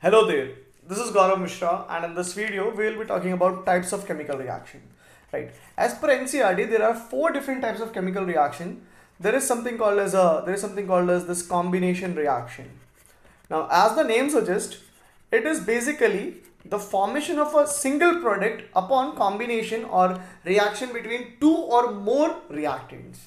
Hello there, this is Gaurav Mishra, and in this video we will be talking about types of chemical reaction. Right. As per NCRT, there are four different types of chemical reaction. There is something called as this combination reaction. Now, as the name suggests, it is basically the formation of a single product upon combination or reaction between two or more reactants.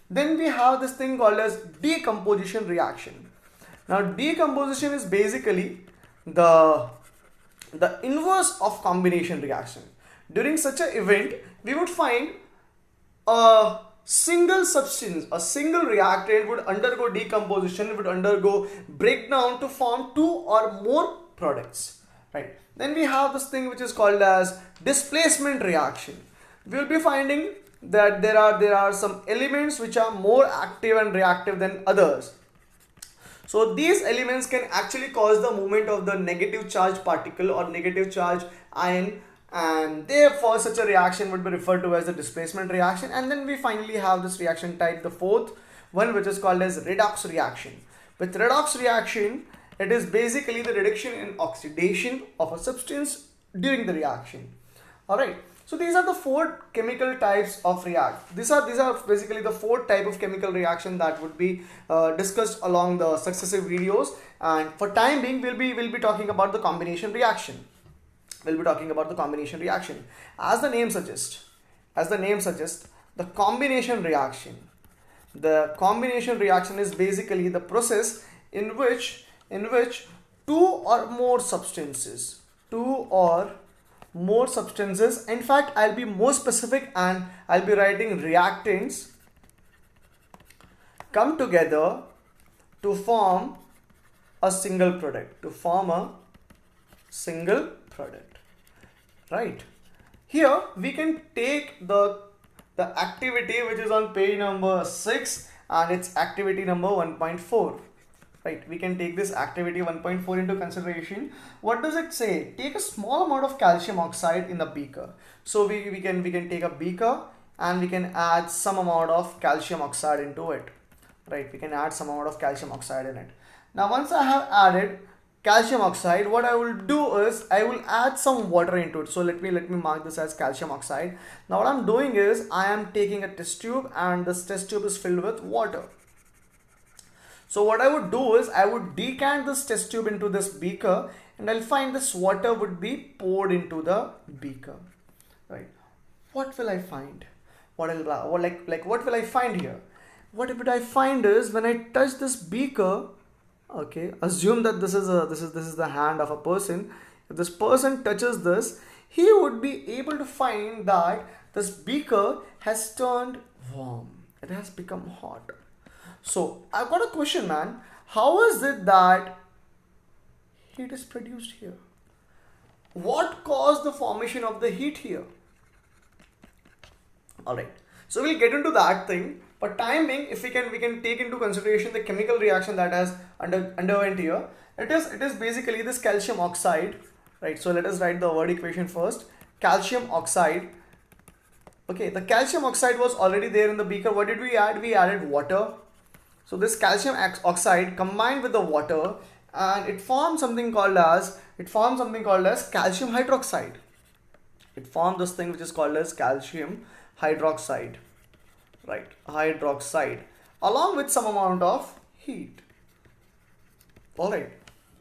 Then we have this thing called as decomposition reaction. Now, decomposition is basically the inverse of combination reaction. During such an event, we would find a single substance, a single reactant would undergo decomposition, would undergo breakdown to form two or more products, right? Then we have this thing which is called as displacement reaction. We will be finding that there are some elements which are more active and reactive than others. So these elements can actually cause the movement of the negative charge particle or negative charge ion, and therefore such a reaction would be referred to as the displacement reaction. And then we finally have this reaction type, the fourth one, which is called as redox reaction. With redox reaction, it is basically the reduction in oxidation of a substance during the reaction. Alright. So these are the four chemical types of react. These are basically the four type of chemical reaction that would be discussed along the successive videos. And for time being, we'll be talking about the combination reaction. We'll be talking about the combination reaction. As the name suggests, the combination reaction. The combination reaction is basically the process in which two or more substances, in fact I'll be more specific and I'll be writing reactants come together to form a single product, right? Here we can take the activity which is on page number 6 and its activity number 1.4. Right, we can take this activity 1.4 into consideration. What does it say? Take a small amount of calcium oxide in the beaker. So we can take a beaker and we can add some amount of calcium oxide into it. Right, we can add some amount of calcium oxide in it. Now once I have added calcium oxide, what I will do is I will add some water into it. So let me mark this as calcium oxide. Now what I'm doing is I am taking a test tube, and this test tube is filled with water. So what I would do is I would decant this test tube into this beaker, and I'll find this water would be poured into the beaker. Right? What will I find? What will I find here? What would I find is when I touch this beaker, okay, assume that this is the hand of a person. If this person touches this, he would be able to find that this beaker has turned warm. It has become hot. So I've got a question, man. How is it that heat is produced here? What caused the formation of the heat here? Alright, so we'll get into that thing. But time being, if we can take into consideration the chemical reaction that has underwent here. It is basically this calcium oxide, right? So let us write the word equation first. Calcium oxide. Okay, the calcium oxide was already there in the beaker. What did we add? We added water. So this calcium oxide combined with the water, and it forms something called as calcium hydroxide. It formed this thing which is called as calcium hydroxide, right? Hydroxide, along with some amount of heat. All right.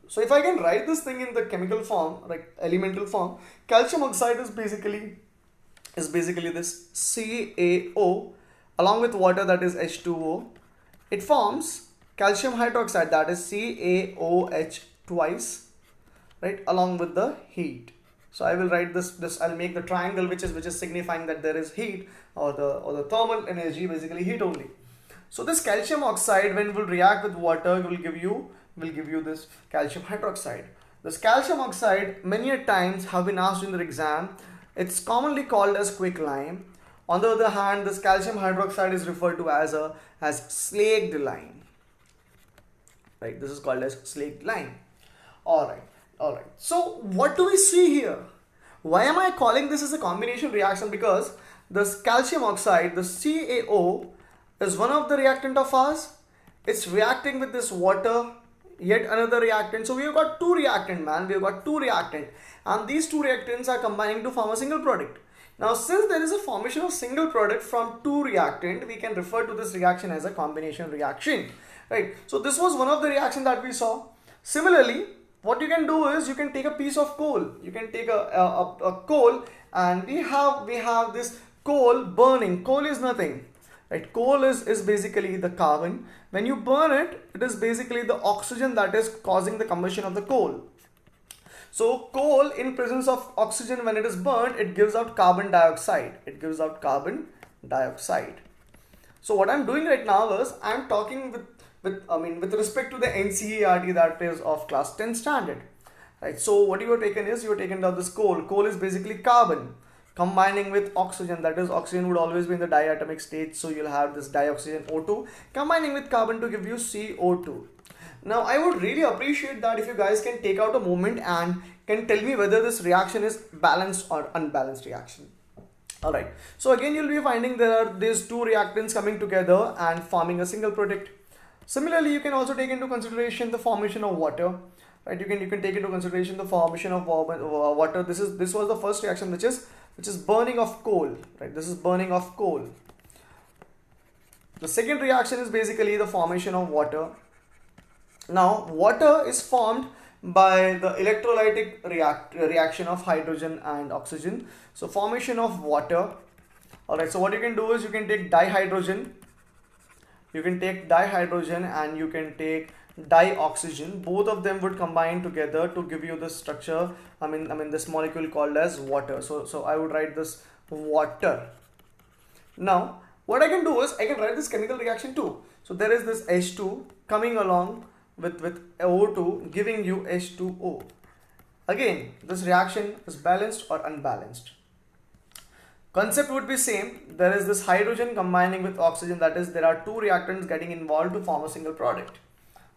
So if I can write this thing in the chemical form, like elemental form, calcium oxide is basically this CaO along with water, that is H2O. It forms calcium hydroxide, that is CaOH twice, right, along with the heat. So I will write this I'll make the triangle which is signifying that there is heat, or the thermal energy, basically heat only. So this calcium oxide, when it will react with water, will give you this calcium hydroxide. This calcium oxide many a times have been asked in the exam. It's commonly called as quicklime. On the other hand, this calcium hydroxide is referred to as slaked lime. Right, this is called as slaked lime. Alright. So what do we see here? Why am I calling this as a combination reaction? Because this calcium oxide, the CaO, is one of the reactant of ours. It's reacting with this water yet another reactant. So we have got two reactant, man. We have got two reactant, and these two reactants are combining to form a single product. Now, since there is a formation of single product from two reactant, we can refer to this reaction as a combination reaction, right? So this was one of the reaction that we saw. Similarly, what you can do is you can take a piece of coal. You can take a coal, and we have this coal burning. Coal is nothing, right? Coal is basically the carbon. When you burn it, it is basically the oxygen that is causing the combustion of the coal. So coal, in presence of oxygen, when it is burnt, it gives out carbon dioxide. It gives out carbon dioxide. So what I'm doing right now is I'm talking with respect to the NCERT, that is of class 10 standard, right? So what you have taken is you have taken down this coal. Coal is basically carbon combining with oxygen, that is oxygen would always be in the diatomic state, so you'll have this dioxygen O2 combining with carbon to give you CO2. Now I would really appreciate that if you guys can take out a moment and can tell me whether this reaction is balanced or unbalanced reaction. Alright, so again you'll be finding there are these two reactants coming together and forming a single product. Similarly, you can also take into consideration the formation of water, right? You can take into consideration the formation of water. This was the first reaction, which is burning of coal, right? This is burning of coal. The second reaction is basically the formation of water. Now, water is formed by the electrolytic reaction of hydrogen and oxygen. So, formation of water. Alright, so what you can do is you can take dihydrogen. You can take dihydrogen and you can take dioxygen. Both of them would combine together to give you this structure. I mean this molecule called as water. So I would write this water. Now, what I can do is I can write this chemical reaction too. So there is this H2 coming along with O2 giving you H2O. Again, this reaction is balanced or unbalanced. Concept would be same. There is this hydrogen combining with oxygen, that is there are two reactants getting involved to form a single product.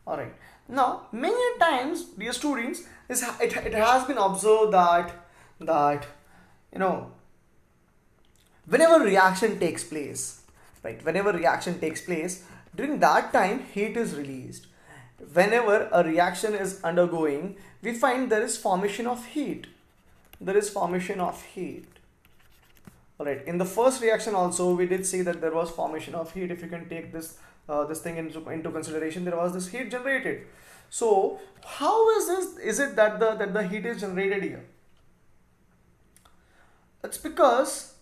Alright. Now, many times, dear students, it has been observed that you know, whenever reaction takes place, right? Whenever reaction takes place, during that time heat is released. Whenever a reaction is undergoing, we find there is formation of heat. There is formation of heat. Alright, in the first reaction also we did see that there was formation of heat. If you can take this thing into consideration, there was this heat generated. So how is it that the heat is generated here? It's because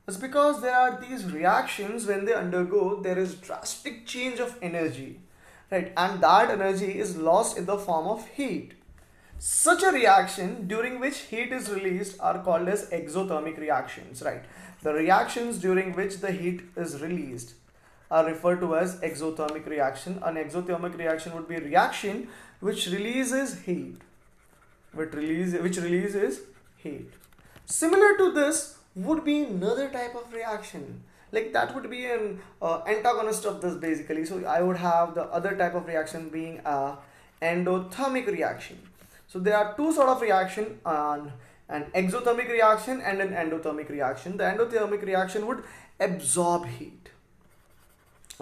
there are these reactions. When they undergo, there is drastic change of energy, right? And that energy is lost in the form of heat. Such a reaction during which heat is released are called as exothermic reactions, right? The reactions during which the heat is released are referred to as exothermic reaction. An exothermic reaction would be a reaction which releases heat. Which releases heat. Similar to this would be another type of reaction. Like that would be an antagonist of this basically. So I would have the other type of reaction being a endothermic reaction. So there are two sort of reaction, an exothermic reaction and an endothermic reaction. The endothermic reaction would absorb heat.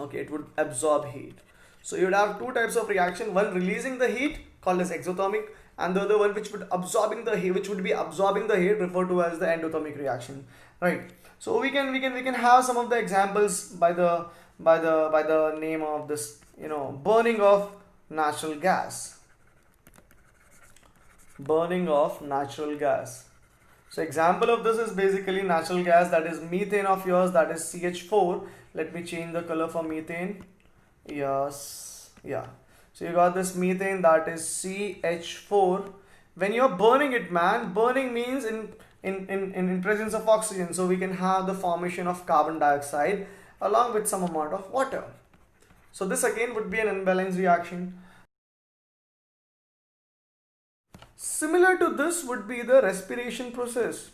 Okay, it would absorb heat. So you would have two types of reaction, one releasing the heat called as exothermic, and the other one which would be absorbing the heat referred to as the endothermic reaction, right? So we can have some of the examples by the name of this, burning of natural gas. Burning of natural gas. So example of this is basically natural gas, that is methane of yours, that is CH4. Let me change the color for methane. Yes, yeah. So you got this methane, that is CH4. When you're burning it, man, burning means in presence of oxygen. So we can have the formation of carbon dioxide along with some amount of water. So this again would be an unbalanced reaction. Similar to this would be the respiration process.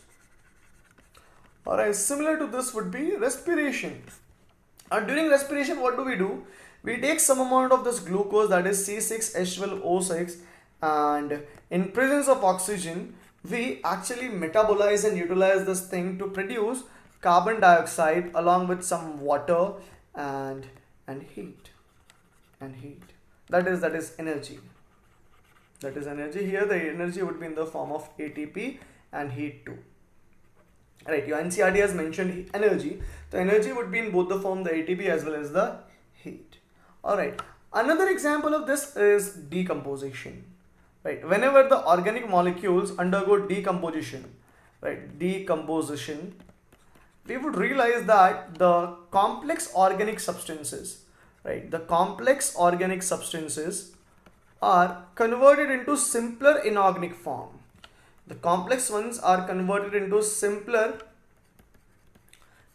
Alright, similar to this would be respiration. And during respiration, what do? We take some amount of this glucose, that is C6H12O6, and in presence of oxygen, we actually metabolize and utilize this thing to produce carbon dioxide along with some water and heat. That is energy. that is energy. Here the energy would be in the form of ATP and heat too. Right, your NCRT has mentioned energy. The energy would be in both the form, the ATP as well as the heat. Alright, another example of this is decomposition. Right, whenever the organic molecules undergo decomposition, right, decomposition, we would realize that the complex organic substances, right, the complex organic substances are converted into simpler inorganic form. The complex ones are converted into simpler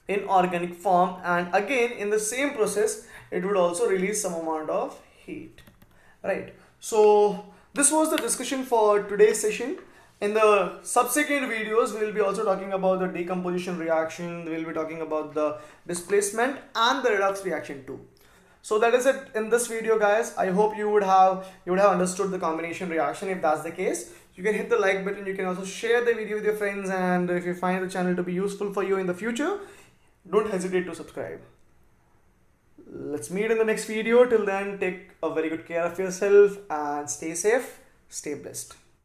inorganic form, and again in the same process it would also release some amount of heat. Right. So this was the discussion for today's session. In the subsequent videos, we will be also talking about the decomposition reaction. We will be talking about the displacement and the redox reaction too. So that is it in this video, guys. I hope you would have understood the combination reaction. If that's the case, you can hit the like button. You can also share the video with your friends, and if you find the channel to be useful for you in the future, don't hesitate to subscribe. Let's meet in the next video. Till then, take a very good care of yourself and stay safe, stay blessed.